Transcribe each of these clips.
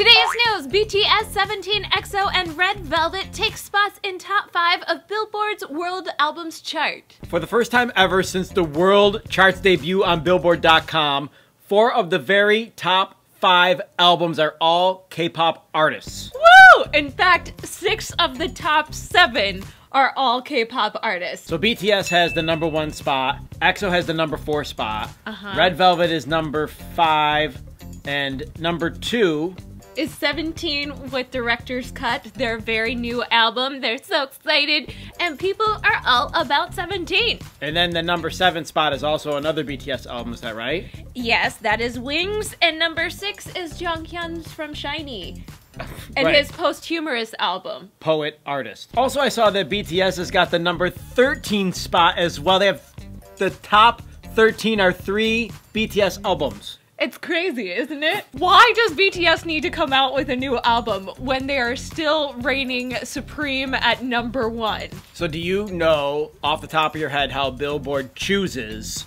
Today's news, BTS, 17, EXO, and Red Velvet take spots in top 5 of Billboard's World Albums chart. For the first time ever since the World Charts debut on Billboard.com, 4 of the very top 5 albums are all K-pop artists. Woo! In fact, 6 of the top 7 are all K-pop artists. So BTS has the #1 spot, EXO has the #4 spot, Red Velvet is #5, and #2 is 17 with Director's Cut, their very new album. They're so excited, and people are all about 17. And then the #7 spot is also another BTS album, is that right? Yes, that is Wings, and #6 is JongHyun's from SHINee. And Right. his posthumous album. Poet, artist. Also, I saw that BTS has got the #13 spot as well. They have the top 13 are 3 BTS albums. It's crazy, isn't it? Why does BTS need to come out with a new album when they are still reigning supreme at #1? So do you know, off the top of your head, how Billboard chooses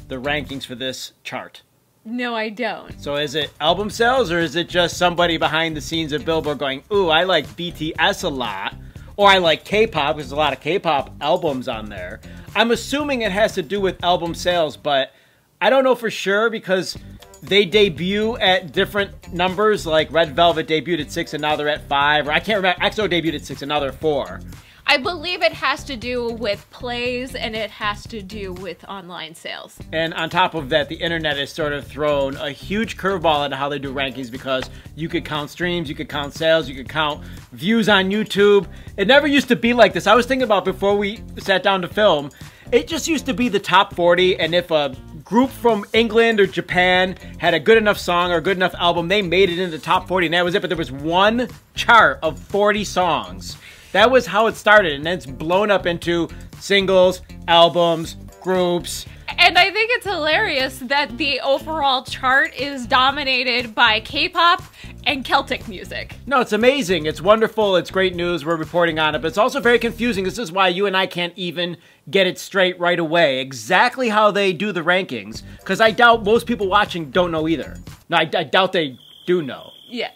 the rankings for this chart? No, I don't. So is it album sales, or is it just somebody behind the scenes at Billboard going, ooh, I like BTS a lot, or I like K-pop, because there's a lot of K-pop albums on there. I'm assuming it has to do with album sales, but I don't know for sure because they debut at different numbers, like Red Velvet debuted at 6 and now they're at 5, or I can't remember, EXO debuted at 6 and now they're 4. I believe it has to do with plays and it has to do with online sales. And on top of that, the internet has sort of thrown a huge curveball into how they do rankings because you could count streams, you could count sales, you could count views on YouTube. It never used to be like this. I was thinking about before we sat down to film, it just used to be the top 40, and if a group from England or Japan had a good enough song or a good enough album, they made it into the top 40 and that was it. But there was one chart of 40 songs. That was how it started, and then it's blown up into singles, albums, groups. And I think it's hilarious that the overall chart is dominated by K-pop and Celtic music. No, it's amazing. It's wonderful. It's great news. We're reporting on it, but it's also very confusing. This is why you and I can't even get it straight right away. Exactly how they do the rankings, because I doubt most people watching don't know either. No, I doubt they do know. Yeah.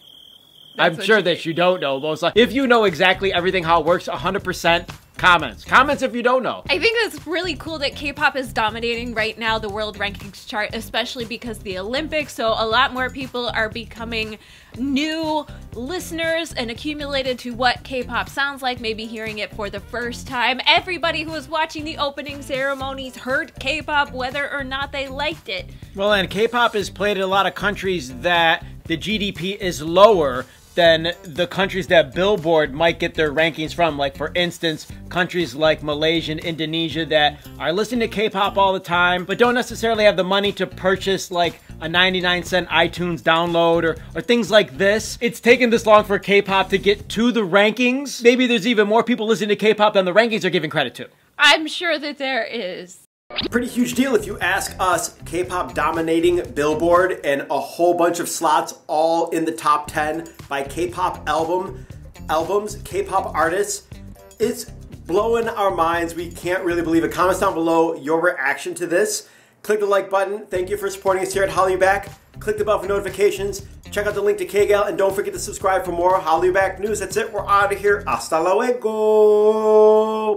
I'm sure that you don't know. Most if you know exactly everything, how it works, 100% comments. Comments if you don't know. I think it's really cool that K-pop is dominating right now the world rankings chart, especially because the Olympics, so a lot more people are becoming new listeners and accumulated to what K-pop sounds like, maybe hearing it for the first time. Everybody who was watching the opening ceremonies heard K-pop whether or not they liked it. Well, and K-pop is played in a lot of countries that the GDP is lower than the countries that Billboard might get their rankings from. Like, for instance, countries like Malaysia and Indonesia that are listening to K-pop all the time, but don't necessarily have the money to purchase like a 99-cent iTunes download or things like this. It's taken this long for K-pop to get to the rankings. Maybe there's even more people listening to K-pop than the rankings are giving credit to. I'm sure that there is. Pretty huge deal if you ask us. K-pop dominating Billboard and a whole bunch of slots all in the top 10 by K-pop albums, K-pop artists. It's blowing our minds. We can't really believe it. Comments down below your reaction to this. Click the like button. Thank you for supporting us here at hallyuback. Click the bell for notifications. Check out the link to KGal and don't forget to subscribe for more hallyuback news. That's it. We're out of here. Hasta luego.